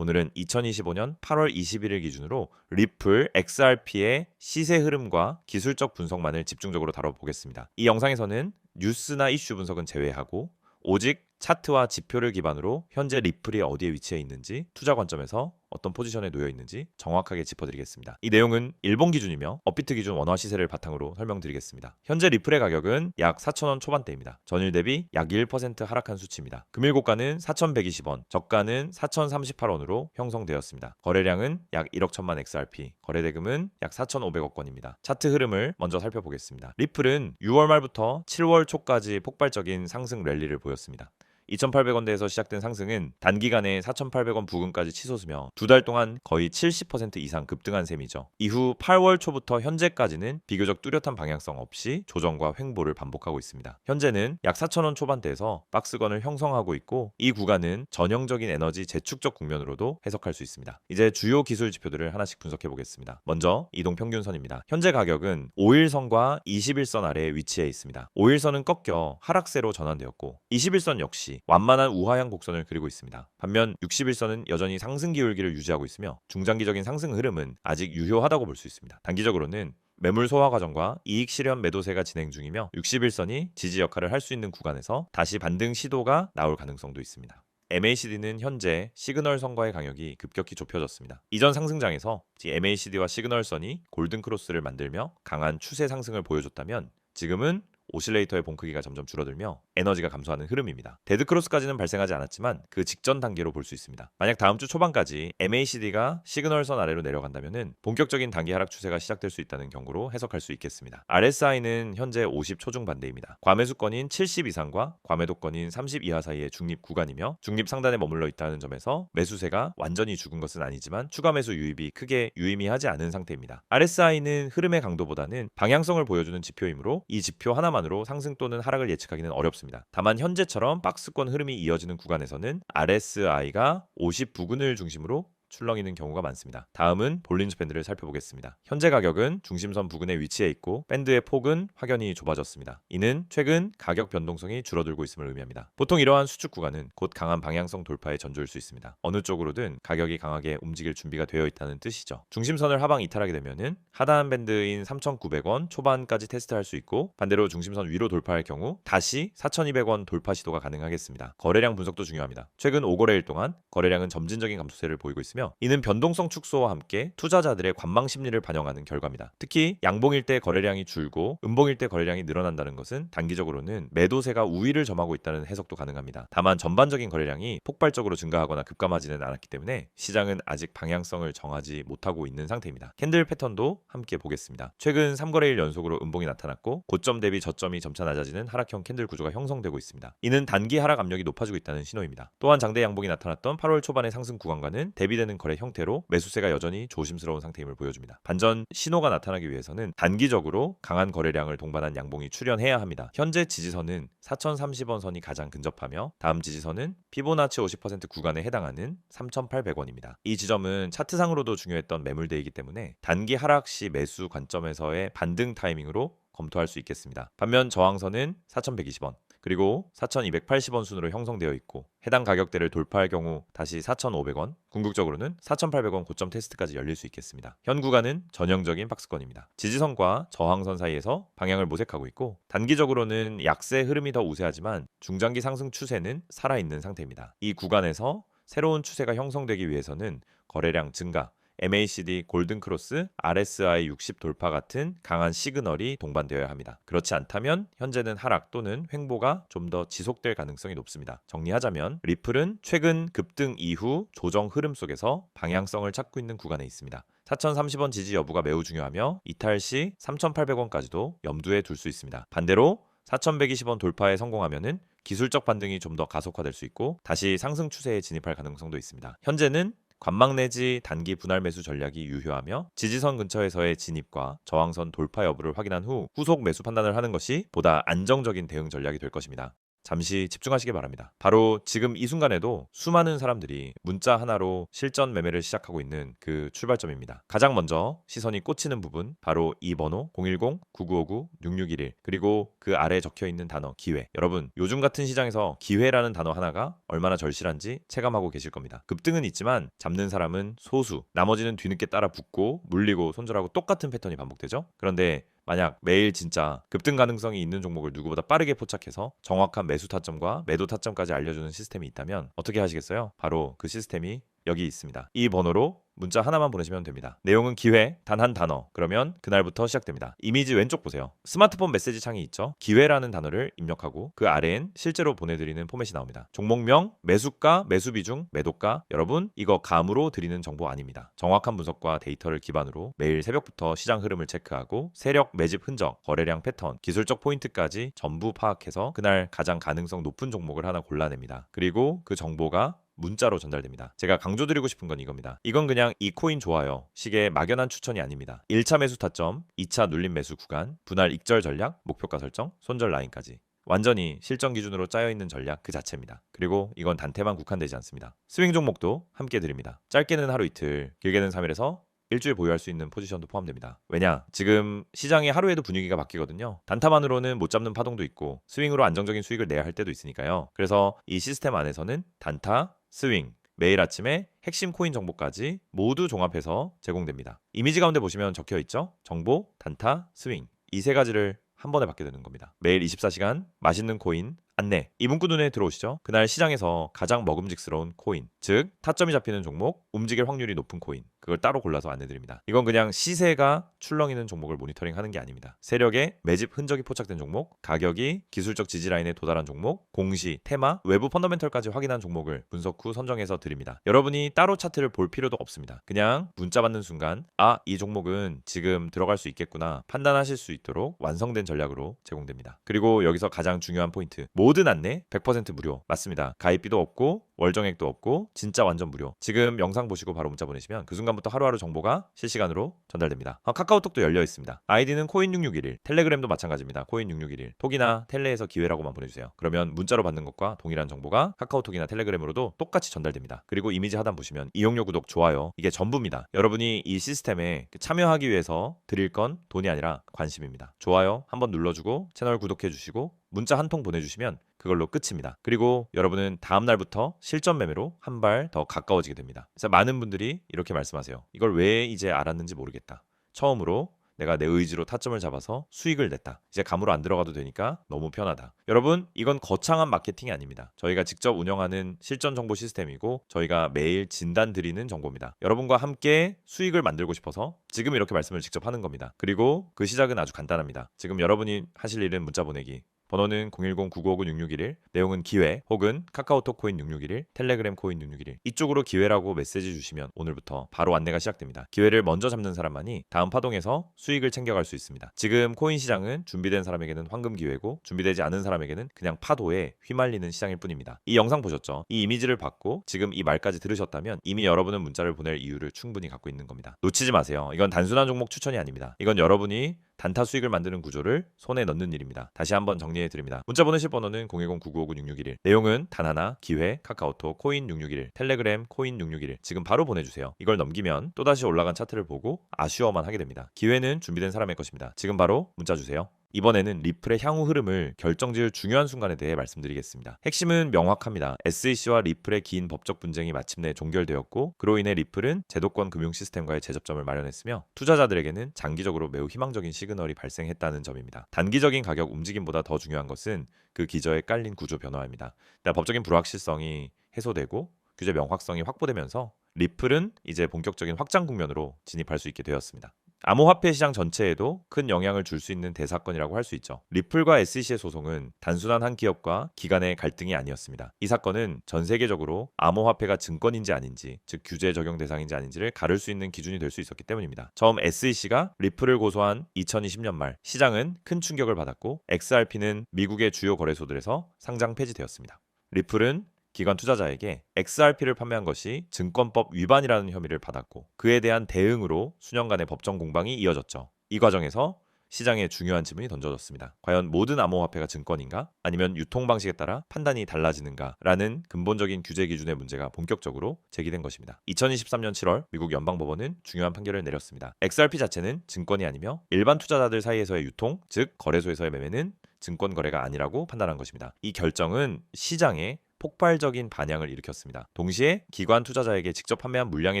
오늘은 2025년 8월 21일 기준으로 리플 XRP의 시세 흐름과 기술적 분석만을 집중적으로 다뤄보겠습니다. 이 영상에서는 뉴스나 이슈 분석은 제외하고 오직 차트와 지표를 기반으로 현재 리플이 어디에 위치해 있는지, 투자 관점에서 어떤 포지션에 놓여 있는지 정확하게 짚어드리겠습니다. 이 내용은 일본 기준이며 업비트 기준 원화 시세를 바탕으로 설명드리겠습니다. 현재 리플의 가격은 약 4,000원 초반대입니다. 전일 대비 약 1% 하락한 수치입니다. 금일 고가는 4,120원, 저가는 4,038원으로 형성되었습니다. 거래량은 약 1억 1천만 XRP, 거래대금은 약 4,500억 원입니다. 차트 흐름을 먼저 살펴보겠습니다. 리플은 6월 말부터 7월 초까지 폭발적인 상승 랠리를 보였습니다. 2,800원대에서 시작된 상승은 단기간에 4,800원 부근까지 치솟으며 두 달 동안 거의 70% 이상 급등한 셈이죠. 이후 8월 초부터 현재까지는 비교적 뚜렷한 방향성 없이 조정과 횡보를 반복하고 있습니다. 현재는 약 4,000원 초반대에서 박스권을 형성하고 있고 이 구간은 전형적인 에너지 재축적 국면으로도 해석할 수 있습니다. 이제 주요 기술 지표들을 하나씩 분석해 보겠습니다. 먼저 이동평균선입니다. 현재 가격은 5일선과 21선 아래에 위치해 있습니다. 5일선은 꺾여 하락세로 전환되었고 21선 역시 완만한 우하향 곡선을 그리고 있습니다. 반면 61선은 여전히 상승 기울기를 유지하고 있으며 중장기적인 상승 흐름은 아직 유효하다고 볼 수 있습니다. 단기적으로는 매물 소화 과정과 이익 실현 매도세가 진행 중이며 61선이 지지 역할을 할 수 있는 구간에서 다시 반등 시도가 나올 가능성도 있습니다. MACD는 현재 시그널선과의 간격이 급격히 좁혀졌습니다. 이전 상승장에서 MACD와 시그널선이 골든 크로스를 만들며 강한 추세 상승을 보여줬다면 지금은 오실레이터의 봉 크기가 점점 줄어들며 에너지가 감소하는 흐름입니다. 데드크로스까지는 발생하지 않았지만 그 직전 단계로 볼 수 있습니다. 만약 다음 주 초반까지 MACD가 시그널선 아래로 내려간다면 본격적인 단기 하락 추세가 시작될 수 있다는 경고로 해석할 수 있겠습니다. RSI는 현재 50 초중 반대입니다. 과매수권인 70 이상과 과매도권인 30 이하 사이의 중립 구간이며 중립 상단에 머물러 있다는 점에서 매수세가 완전히 죽은 것은 아니지만 추가 매수 유입이 크게 유의미하지 않은 상태입니다. RSI는 흐름의 강도보다는 방향성을 보여주는 지표이므로 이 지표 하나만 으로 상승 또는 하락을 예측하기는 어렵습니다. 다만 현재처럼 박스권 흐름이 이어지는 구간에서는 RSI가 50 부근을 중심으로 출렁이는 경우가 많습니다. 다음은 볼린저 밴드를 살펴보겠습니다. 현재 가격은 중심선 부근에 위치해 있고 밴드의 폭은 확연히 좁아졌습니다. 이는 최근 가격 변동성이 줄어들고 있음을 의미합니다. 보통 이러한 수축 구간은 곧 강한 방향성 돌파의 전조일 수 있습니다. 어느 쪽으로든 가격이 강하게 움직일 준비가 되어 있다는 뜻이죠. 중심선을 하방 이탈하게 되면은 하단 밴드인 3,900원 초반까지 테스트할 수 있고 반대로 중심선 위로 돌파할 경우 다시 4,200원 돌파 시도가 가능하겠습니다. 거래량 분석도 중요합니다. 최근 5거래일 동안 거래량은 점진적인 감소세를 보이고 있으며 이는 변동성 축소와 함께 투자자들의 관망 심리를 반영하는 결과입니다. 특히 양봉일 때 거래량이 줄고 음봉일 때 거래량이 늘어난다는 것은 단기적으로는 매도세가 우위를 점하고 있다는 해석도 가능합니다. 다만 전반적인 거래량이 폭발적으로 증가하거나 급감하지는 않았기 때문에 시장은 아직 방향성을 정하지 못하고 있는 상태입니다. 캔들 패턴도 함께 보겠습니다. 최근 3거래일 연속으로 음봉이 나타났고 고점 대비 저점이 점차 낮아지는 하락형 캔들 구조가 형성되고 있습니다. 이는 단기 하락 압력이 높아지고 있다는 신호입니다. 또한 장대 양봉이 나타났던 8월 초반의 상승 구간과는 대비되는 거래 형태로 매수세가 여전히 조심스러운 상태임을 보여줍니다. 반전 신호가 나타나기 위해서는 단기적으로 강한 거래량을 동반한 양봉이 출현해야 합니다. 현재 지지선은 4,030원 선이 가장 근접하며 다음 지지선은 피보나치 50% 구간에 해당하는 3,800원입니다. 이 지점은 차트상으로도 중요했던 매물대이기 때문에 단기 하락 시 매수 관점에서의 반등 타이밍으로 검토할 수 있겠습니다. 반면 저항선은 4,120원 그리고 4,280원 순으로 형성되어 있고 해당 가격대를 돌파할 경우 다시 4,500원, 궁극적으로는 4,800원 고점 테스트까지 열릴 수 있겠습니다. 현 구간은 전형적인 박스권입니다. 지지선과 저항선 사이에서 방향을 모색하고 있고 단기적으로는 약세 흐름이 더 우세하지만 중장기 상승 추세는 살아있는 상태입니다. 이 구간에서 새로운 추세가 형성되기 위해서는 거래량 증가, MACD 골든크로스, RSI 60 돌파 같은 강한 시그널이 동반되어야 합니다. 그렇지 않다면 현재는 하락 또는 횡보가 좀 더 지속될 가능성이 높습니다. 정리하자면 리플은 최근 급등 이후 조정 흐름 속에서 방향성을 찾고 있는 구간에 있습니다. 4,030원 지지 여부가 매우 중요하며 이탈 시 3,800원까지도 염두에 둘 수 있습니다. 반대로 4,120원 돌파에 성공하면은 기술적 반등이 좀 더 가속화될 수 있고 다시 상승 추세에 진입할 가능성도 있습니다. 현재는 관망 내지 단기 분할 매수 전략이 유효하며 지지선 근처에서의 진입과 저항선 돌파 여부를 확인한 후 후속 매수 판단을 하는 것이 보다 안정적인 대응 전략이 될 것입니다. 잠시 집중하시기 바랍니다. 바로 지금 이 순간에도 수많은 사람들이 문자 하나로 실전 매매를 시작하고 있는 그 출발점입니다. 가장 먼저 시선이 꽂히는 부분, 바로 이 번호 010-9959-6611, 그리고 그 아래에 적혀 있는 단어 기회. 여러분, 요즘 같은 시장에서 기회라는 단어 하나가 얼마나 절실한지 체감하고 계실 겁니다. 급등은 있지만 잡는 사람은 소수, 나머지는 뒤늦게 따라 붙고 물리고 손절하고 똑같은 패턴이 반복되죠. 그런데 만약 매일 진짜 급등 가능성이 있는 종목을 누구보다 빠르게 포착해서 정확한 매수 타점과 매도 타점까지 알려주는 시스템이 있다면 어떻게 하시겠어요? 바로 그 시스템이 여기 있습니다. 이 번호로 문자 하나만 보내시면 됩니다. 내용은 기회, 단 한 단어. 그러면 그날부터 시작됩니다. 이미지 왼쪽 보세요. 스마트폰 메시지 창이 있죠. 기회라는 단어를 입력하고 그 아래엔 실제로 보내드리는 포맷이 나옵니다. 종목명, 매수가, 매수 비중, 매도가. 여러분, 이거 감으로 드리는 정보 아닙니다. 정확한 분석과 데이터를 기반으로 매일 새벽부터 시장 흐름을 체크하고 세력, 매집 흔적, 거래량 패턴, 기술적 포인트까지 전부 파악해서 그날 가장 가능성 높은 종목을 하나 골라냅니다. 그리고 그 정보가 문자로 전달됩니다. 제가 강조드리고 싶은 건 이겁니다. 이건 그냥 이 코인 좋아요 식의 막연한 추천이 아닙니다. 1차 매수 타점, 2차 눌림 매수 구간, 분할 익절 전략, 목표가 설정, 손절 라인까지 완전히 실전 기준으로 짜여있는 전략 그 자체입니다. 그리고 이건 단테만 국한되지 않습니다. 스윙 종목도 함께 드립니다. 짧게는 하루 이틀, 길게는 3일에서 일주일 보유할 수 있는 포지션도 포함됩니다. 왜냐? 지금 시장이 하루에도 분위기가 바뀌거든요. 단타만으로는 못 잡는 파동도 있고 스윙으로 안정적인 수익을 내야 할 때도 있으니까요. 그래서 이 시스템 안에서는 단타, 스윙, 매일 아침에 핵심 코인 정보까지 모두 종합해서 제공됩니다. 이미지 가운데 보시면 적혀 있죠? 정보, 단타, 스윙. 이 세 가지를 한 번에 받게 되는 겁니다. 매일 24시간 맛있는 코인 안내. 이 문구 눈에 들어오시죠? 그날 시장에서 가장 먹음직스러운 코인, 즉 타점이 잡히는 종목, 움직일 확률이 높은 코인, 그걸 따로 골라서 안내드립니다. 이건 그냥 시세가 출렁이는 종목을 모니터링하는 게 아닙니다. 세력의 매집 흔적이 포착된 종목, 가격이 기술적 지지 라인에 도달한 종목, 공시, 테마, 외부 펀더멘털까지 확인한 종목을 분석 후 선정해서 드립니다. 여러분이 따로 차트를 볼 필요도 없습니다. 그냥 문자 받는 순간 이 종목은 지금 들어갈 수 있겠구나 판단하실 수 있도록 완성된 전략으로 제공됩니다. 그리고 여기서 가장 중요한 포인트, 모든 안내 100% 무료. 맞습니다. 가입비도 없고 월정액도 없고 진짜 완전 무료. 지금 영상 보시고 바로 문자 보내시면 그 순간부터 하루하루 정보가 실시간으로 전달됩니다. 카카오톡도 열려 있습니다. 아이디는 코인6611, 텔레그램도 마찬가지입니다. 코인6611, 톡이나 텔레에서 기회라고만 보내주세요. 그러면 문자로 받는 것과 동일한 정보가 카카오톡이나 텔레그램으로도 똑같이 전달됩니다. 그리고 이미지 하단 보시면 이용료, 구독, 좋아요, 이게 전부입니다. 여러분이 이 시스템에 참여하기 위해서 드릴 건 돈이 아니라 관심입니다. 좋아요 한번 눌러주고 채널 구독해주시고 문자 한 통 보내주시면 그걸로 끝입니다. 그리고 여러분은 다음 날부터 실전 매매로 한 발 더 가까워지게 됩니다. 그래서 많은 분들이 이렇게 말씀하세요. 이걸 왜 이제 알았는지 모르겠다. 처음으로 내가 내 의지로 타점을 잡아서 수익을 냈다. 이제 감으로 안 들어가도 되니까 너무 편하다. 여러분, 이건 거창한 마케팅이 아닙니다. 저희가 직접 운영하는 실전 정보 시스템이고 저희가 매일 진단 드리는 정보입니다. 여러분과 함께 수익을 만들고 싶어서 지금 이렇게 말씀을 직접 하는 겁니다. 그리고 그 시작은 아주 간단합니다. 지금 여러분이 하실 일은 문자 보내기. 번호는 010-9959-6611, 내용은 기회 혹은 카카오톡 코인 6611, 텔레그램 코인 6611. 이쪽으로 기회라고 메시지 주시면 오늘부터 바로 안내가 시작됩니다. 기회를 먼저 잡는 사람만이 다음 파동에서 수익을 챙겨갈 수 있습니다. 지금 코인 시장은 준비된 사람에게는 황금 기회고 준비되지 않은 사람에게는 그냥 파도에 휘말리는 시장일 뿐입니다. 이 영상 보셨죠? 이 이미지를 받고 지금 이 말까지 들으셨다면 이미 여러분은 문자를 보낼 이유를 충분히 갖고 있는 겁니다. 놓치지 마세요. 이건 단순한 종목 추천이 아닙니다. 이건 여러분이 단타 수익을 만드는 구조를 손에 넣는 일입니다. 다시 한번 정리해 드립니다. 문자 보내실 번호는 010-9959-6611. 내용은 단 하나, 기회, 카카오톡, 코인 661, 텔레그램, 코인 661. 지금 바로 보내주세요. 이걸 넘기면 또다시 올라간 차트를 보고 아쉬워만 하게 됩니다. 기회는 준비된 사람의 것입니다. 지금 바로 문자 주세요. 이번에는 리플의 향후 흐름을 결정지을 중요한 순간에 대해 말씀드리겠습니다. 핵심은 명확합니다. SEC와 리플의 긴 법적 분쟁이 마침내 종결되었고 그로 인해 리플은 제도권 금융 시스템과의 재접점을 마련했으며 투자자들에게는 장기적으로 매우 희망적인 시그널이 발생했다는 점입니다. 단기적인 가격 움직임보다 더 중요한 것은 그 기저에 깔린 구조 변화입니다. 법적인 불확실성이 해소되고 규제 명확성이 확보되면서 리플은 이제 본격적인 확장 국면으로 진입할 수 있게 되었습니다. 암호화폐 시장 전체에도 큰 영향을 줄 수 있는 대사건이라고 할 수 있죠. 리플과 SEC의 소송은 단순한 한 기업과 기관의 갈등이 아니었습니다. 이 사건은 전 세계적으로 암호화폐가 증권인지 아닌지, 즉 규제 적용 대상인지 아닌지를 가를 수 있는 기준이 될 수 있었기 때문입니다. 처음 SEC가 리플을 고소한 2020년 말 시장은 큰 충격을 받았고 XRP는 미국의 주요 거래소들에서 상장 폐지되었습니다. 리플은 기관 투자자에게 XRP를 판매한 것이 증권법 위반이라는 혐의를 받았고 그에 대한 대응으로 수년간의 법정 공방이 이어졌죠. 이 과정에서 시장에 중요한 질문이 던져졌습니다. 과연 모든 암호화폐가 증권인가? 아니면 유통 방식에 따라 판단이 달라지는가? 라는 근본적인 규제 기준의 문제가 본격적으로 제기된 것입니다. 2023년 7월 미국 연방법원은 중요한 판결을 내렸습니다. XRP 자체는 증권이 아니며 일반 투자자들 사이에서의 유통, 즉 거래소에서의 매매는 증권 거래가 아니라고 판단한 것입니다. 이 결정은 시장에 폭발적인 반향을 일으켰습니다. 동시에 기관 투자자에게 직접 판매한 물량에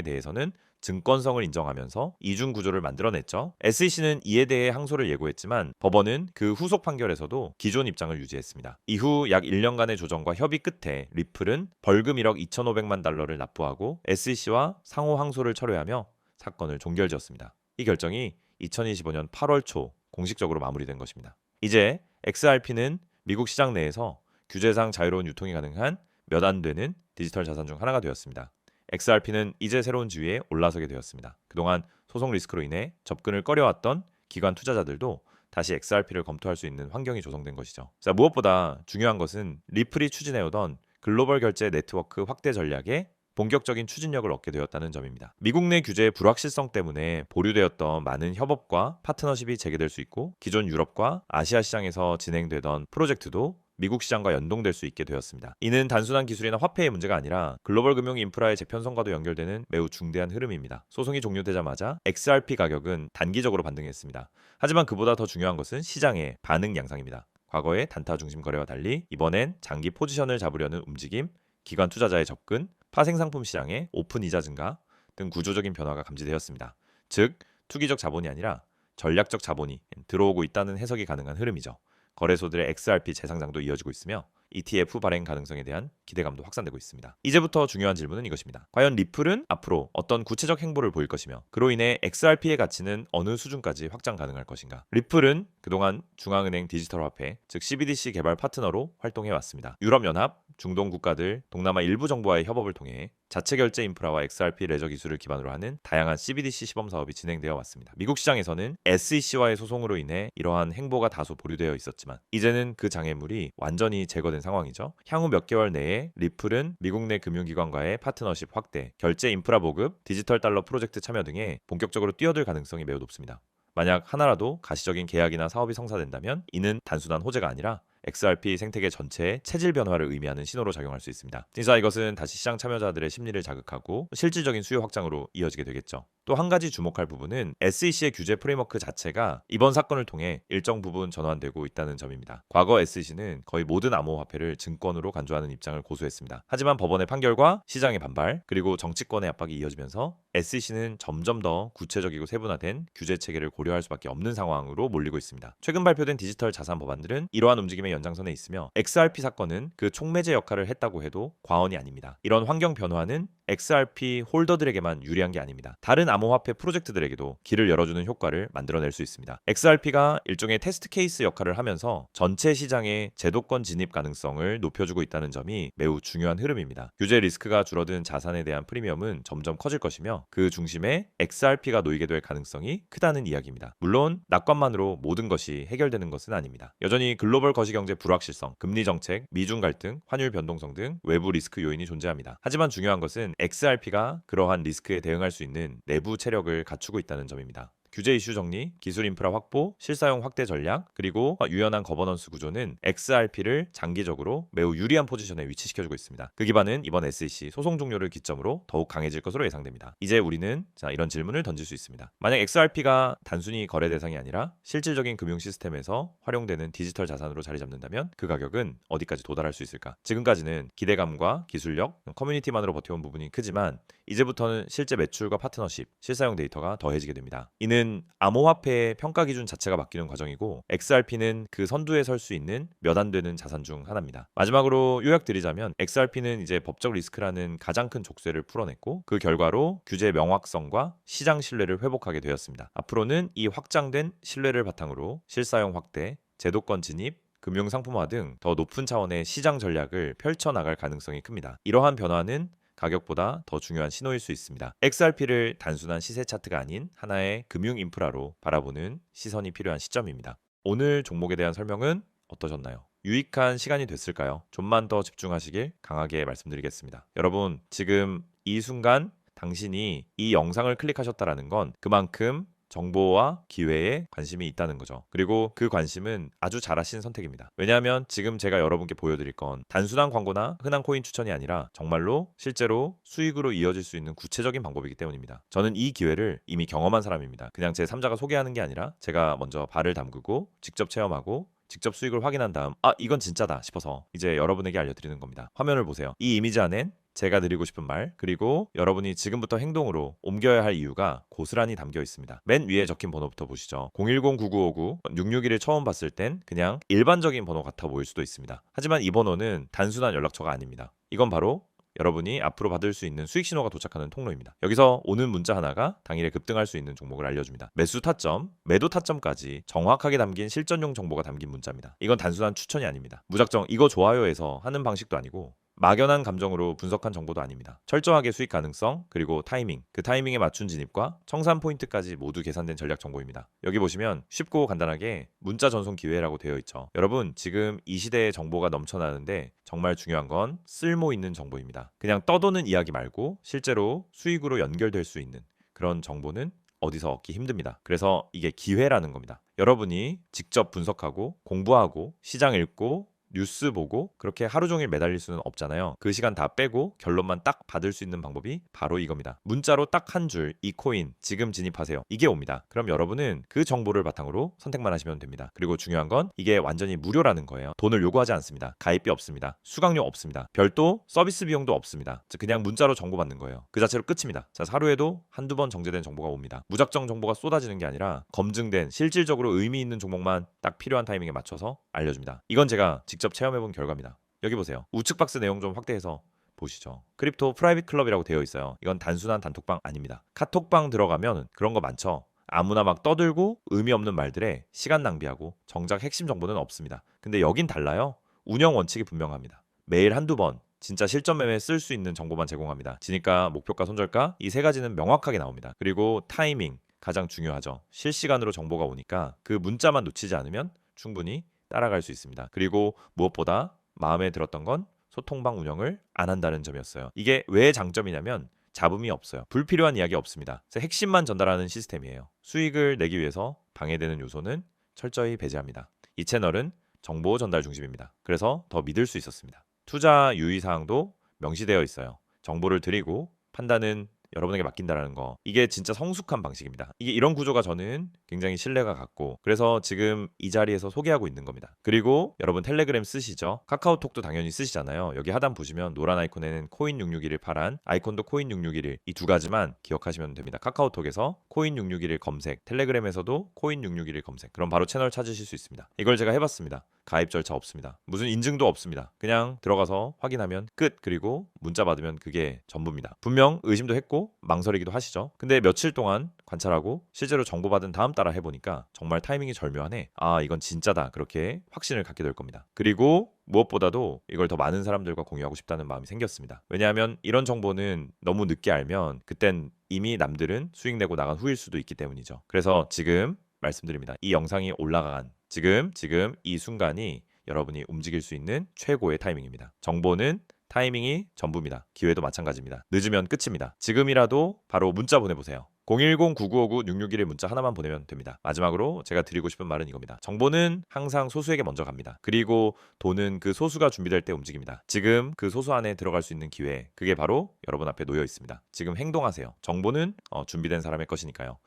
대해서는 증권성을 인정하면서 이중 구조를 만들어냈죠. SEC는 이에 대해 항소를 예고했지만 법원은 그 후속 판결에서도 기존 입장을 유지했습니다. 이후 약 1년간의 조정과 협의 끝에 리플은 벌금 1억 2,500만 달러를 납부하고 SEC와 상호 항소를 철회하며 사건을 종결지었습니다. 이 결정이 2025년 8월 초 공식적으로 마무리된 것입니다. 이제 XRP는 미국 시장 내에서 규제상 자유로운 유통이 가능한 몇 안 되는 디지털 자산 중 하나가 되었습니다. XRP는 이제 새로운 지위에 올라서게 되었습니다. 그동안 소송 리스크로 인해 접근을 꺼려왔던 기관 투자자들도 다시 XRP를 검토할 수 있는 환경이 조성된 것이죠. 자, 무엇보다 중요한 것은 리플이 추진해오던 글로벌 결제 네트워크 확대 전략에 본격적인 추진력을 얻게 되었다는 점입니다. 미국 내 규제의 불확실성 때문에 보류되었던 많은 협업과 파트너십이 재개될 수 있고 기존 유럽과 아시아 시장에서 진행되던 프로젝트도 미국 시장과 연동될 수 있게 되었습니다. 이는 단순한 기술이나 화폐의 문제가 아니라 글로벌 금융 인프라의 재편성과도 연결되는 매우 중대한 흐름입니다. 소송이 종료되자마자 XRP 가격은 단기적으로 반등했습니다. 하지만 그보다 더 중요한 것은 시장의 반응 양상입니다. 과거의 단타 중심 거래와 달리 이번엔 장기 포지션을 잡으려는 움직임, 기관 투자자의 접근, 파생상품 시장의 오픈 이자 증가 등 구조적인 변화가 감지되었습니다. 즉, 투기적 자본이 아니라 전략적 자본이 들어오고 있다는 해석이 가능한 흐름이죠. 거래소들의 XRP 재상장도 이어지고 있으며 ETF 발행 가능성에 대한 기대감도 확산되고 있습니다. 이제부터 중요한 질문은 이것입니다. 과연 리플은 앞으로 어떤 구체적 행보를 보일 것이며 그로 인해 XRP의 가치는 어느 수준까지 확장 가능할 것인가? 리플은 그동안 중앙은행 디지털 화폐, 즉 CBDC 개발 파트너로 활동해 왔습니다. 유럽연합, 중동 국가들, 동남아 일부 정부와의 협업을 통해 자체 결제 인프라와 XRP 레저 기술을 기반으로 하는 다양한 CBDC 시범 사업이 진행되어 왔습니다. 미국 시장에서는 SEC와의 소송으로 인해 이러한 행보가 다소 보류되어 있었지만 이제는 그 장애물이 완전히 제거된 상황이죠. 향후 몇 개월 내에 리플은 미국 내 금융기관과의 파트너십 확대, 결제 인프라 보급, 디지털 달러 프로젝트 참여 등에 본격적으로 뛰어들 가능성이 매우 높습니다. 만약 하나라도 가시적인 계약이나 사업이 성사된다면 이는 단순한 호재가 아니라 XRP 생태계 전체의 체질 변화를 의미하는 신호로 작용할 수 있습니다. 진짜 이것은 다시 시장 참여자들의 심리를 자극하고 실질적인 수요 확장으로 이어지게 되겠죠. 또 한 가지 주목할 부분은 SEC의 규제 프레임워크 자체가 이번 사건을 통해 일정 부분 전환되고 있다는 점입니다. 과거 SEC는 거의 모든 암호화폐를 증권으로 간주하는 입장을 고수했습니다. 하지만 법원의 판결과 시장의 반발 그리고 정치권의 압박이 이어지면서 SEC는 점점 더 구체적이고 세분화된 규제 체계를 고려할 수밖에 없는 상황으로 몰리고 있습니다. 최근 발표된 디지털 자산 법안들은 이러한 움직임의 연장선에 있으며 XRP 사건은 그 촉매제 역할을 했다고 해도 과언이 아닙니다. 이런 환경 변화는 XRP 홀더들에게만 유리한 게 아닙니다. 다른 암호화폐 프로젝트들에게도 길을 열어주는 효과를 만들어낼 수 있습니다. XRP가 일종의 테스트 케이스 역할을 하면서 전체 시장의 제도권 진입 가능성을 높여주고 있다는 점이 매우 중요한 흐름입니다. 규제 리스크가 줄어든 자산에 대한 프리미엄은 점점 커질 것이며 그 중심에 XRP가 놓이게 될 가능성이 크다는 이야기입니다. 물론 낙관만으로 모든 것이 해결되는 것은 아닙니다. 여전히 글로벌 거시경제 불확실성, 금리 정책, 미중 갈등, 환율 변동성 등 외부 리스크 요인이 존재합니다. 하지만 중요한 것은 XRP가 그러한 리스크에 대응할 수 있는 내부 체력을 갖추고 있다는 점입니다. 규제 이슈 정리, 기술 인프라 확보, 실사용 확대 전략, 그리고 유연한 거버넌스 구조는 XRP를 장기적으로 매우 유리한 포지션에 위치시켜주고 있습니다. 그 기반은 이번 SEC 소송 종료를 기점으로 더욱 강해질 것으로 예상됩니다. 이제 우리는 이런 질문을 던질 수 있습니다. 만약 XRP가 단순히 거래 대상이 아니라 실질적인 금융 시스템에서 활용되는 디지털 자산으로 자리 잡는다면 그 가격은 어디까지 도달할 수 있을까? 지금까지는 기대감과 기술력, 커뮤니티만으로 버텨온 부분이 크지만 이제부터는 실제 매출과 파트너십, 실사용 데이터가 더해지게 됩니다. 이는 암호화폐의 평가 기준 자체가 바뀌는 과정이고 XRP는 그 선두에 설 수 있는 몇 안 되는 자산 중 하나입니다. 마지막으로 요약드리자면 XRP는 이제 법적 리스크라는 가장 큰 족쇄를 풀어냈고 그 결과로 규제 명확성과 시장 신뢰를 회복하게 되었습니다. 앞으로는 이 확장된 신뢰를 바탕으로 실사용 확대, 제도권 진입, 금융 상품화 등 더 높은 차원의 시장 전략을 펼쳐나갈 가능성이 큽니다. 이러한 변화는 가격보다 더 중요한 신호일 수 있습니다. XRP를 단순한 시세 차트가 아닌 하나의 금융 인프라로 바라보는 시선이 필요한 시점입니다. 오늘 종목에 대한 설명은 어떠셨나요? 유익한 시간이 됐을까요? 좀만 더 집중하시길 강하게 말씀드리겠습니다. 여러분, 지금 이 순간 당신이 이 영상을 클릭하셨다는 건 그만큼 정보와 기회에 관심이 있다는 거죠. 그리고 그 관심은 아주 잘하신 선택입니다. 왜냐하면 지금 제가 여러분께 보여드릴 건 단순한 광고나 흔한 코인 추천이 아니라 정말로 실제로 수익으로 이어질 수 있는 구체적인 방법이기 때문입니다. 저는 이 기회를 이미 경험한 사람입니다. 그냥 제 3자가 소개하는 게 아니라 제가 먼저 발을 담그고 직접 체험하고 직접 수익을 확인한 다음 이건 진짜다 싶어서 이제 여러분에게 알려드리는 겁니다. 화면을 보세요. 이 이미지 안엔 제가 드리고 싶은 말, 그리고 여러분이 지금부터 행동으로 옮겨야 할 이유가 고스란히 담겨 있습니다. 맨 위에 적힌 번호부터 보시죠. 010-9959-661을 처음 봤을 땐 그냥 일반적인 번호 같아 보일 수도 있습니다. 하지만 이 번호는 단순한 연락처가 아닙니다. 이건 바로 여러분이 앞으로 받을 수 있는 수익 신호가 도착하는 통로입니다. 여기서 오는 문자 하나가 당일에 급등할 수 있는 종목을 알려줍니다. 매수 타점, 매도 타점까지 정확하게 담긴 실전용 정보가 담긴 문자입니다. 이건 단순한 추천이 아닙니다. 무작정 이거 좋아요에서 하는 방식도 아니고 막연한 감정으로 분석한 정보도 아닙니다. 철저하게 수익 가능성, 그리고 타이밍, 그 타이밍에 맞춘 진입과 청산 포인트까지 모두 계산된 전략 정보입니다. 여기 보시면 쉽고 간단하게 문자 전송 기회라고 되어 있죠. 여러분, 지금 이 시대에 정보가 넘쳐나는데 정말 중요한 건 쓸모 있는 정보입니다. 그냥 떠도는 이야기 말고 실제로 수익으로 연결될 수 있는 그런 정보는 어디서 얻기 힘듭니다. 그래서 이게 기회라는 겁니다. 여러분이 직접 분석하고 공부하고 시장 읽고 뉴스 보고 그렇게 하루 종일 매달릴 수는 없잖아요. 그 시간 다 빼고 결론만 딱 받을 수 있는 방법이 바로 이겁니다. 문자로 딱 한 줄, 이 코인 지금 진입하세요. 이게 옵니다. 그럼 여러분은 그 정보를 바탕으로 선택만 하시면 됩니다. 그리고 중요한 건 이게 완전히 무료라는 거예요. 돈을 요구하지 않습니다. 가입비 없습니다. 수강료 없습니다. 별도 서비스 비용도 없습니다. 즉 그냥 문자로 정보 받는 거예요. 그 자체로 끝입니다. 자, 하루에도 한두 번 정제된 정보가 옵니다. 무작정 정보가 쏟아지는 게 아니라 검증된 실질적으로 의미 있는 종목만 딱 필요한 타이밍에 맞춰서 알려줍니다. 이건 제가 직접 체험해본 결과입니다. 여기 보세요. 우측 박스 내용 좀 확대해서 보시죠. 크립토 프라이빗 클럽이라고 되어 있어요. 이건 단순한 단톡방 아닙니다. 카톡방 들어가면 그런 거 많죠. 아무나 막 떠들고 의미 없는 말들에 시간 낭비하고 정작 핵심 정보는 없습니다. 근데 여긴 달라요. 운영 원칙이 분명합니다. 매일 한두 번 진짜 실전 매매에 쓸 수 있는 정보만 제공합니다. 진입가, 목표가, 손절가 이 세 가지는 명확하게 나옵니다. 그리고 타이밍 가장 중요하죠. 실시간으로 정보가 오니까 그 문자만 놓치지 않으면 충분히 따라갈 수 있습니다. 그리고 무엇보다 마음에 들었던 건 소통방 운영을 안 한다는 점이었어요. 이게 왜 장점이냐면 잡음이 없어요. 불필요한 이야기 없습니다. 그래서 핵심만 전달하는 시스템이에요. 수익을 내기 위해서 방해되는 요소는 철저히 배제합니다. 이 채널은 정보 전달 중심입니다. 그래서 더 믿을 수 있었습니다. 투자 유의사항도 명시되어 있어요. 정보를 드리고 판단은 여러분에게 맡긴다라는 거. 이게 진짜 성숙한 방식입니다. 이게 이런 구조가 저는 굉장히 신뢰가 갔고 그래서 지금 이 자리에서 소개하고 있는 겁니다. 그리고 여러분 텔레그램 쓰시죠? 카카오톡도 당연히 쓰시잖아요. 여기 하단 보시면 노란 아이콘에는 코인661을 파란 아이콘도 코인661 이 두 가지만 기억하시면 됩니다. 카카오톡에서 코인661을 검색, 텔레그램에서도 코인661을 검색. 그럼 바로 채널 찾으실 수 있습니다. 이걸 제가 해봤습니다. 가입 절차 없습니다. 무슨 인증도 없습니다. 그냥 들어가서 확인하면 끝. 그리고 문자 받으면 그게 전부입니다. 분명 의심도 했고 망설이기도 하시죠. 근데 며칠 동안 관찰하고 실제로 정보받은 다음 따라 해보니까 정말 타이밍이 절묘하네. 이건 진짜다. 그렇게 확신을 갖게 될 겁니다. 그리고 무엇보다도 이걸 더 많은 사람들과 공유하고 싶다는 마음이 생겼습니다. 왜냐하면 이런 정보는 너무 늦게 알면 그땐 이미 남들은 수익 내고 나간 후일 수도 있기 때문이죠. 그래서 지금 말씀드립니다. 이 영상이 올라간 지금 이 순간이 여러분이 움직일 수 있는 최고의 타이밍입니다. 정보는 타이밍이 전부입니다. 기회도 마찬가지입니다. 늦으면 끝입니다. 지금이라도 바로 문자 보내보세요. 010-9959-661의 문자 하나만 보내면 됩니다. 마지막으로 제가 드리고 싶은 말은 이겁니다. 정보는 항상 소수에게 먼저 갑니다. 그리고 돈은 그 소수가 준비될 때 움직입니다. 지금 그 소수 안에 들어갈 수 있는 기회, 그게 바로 여러분 앞에 놓여 있습니다. 지금 행동하세요. 정보는 준비된 사람의 것이니까요.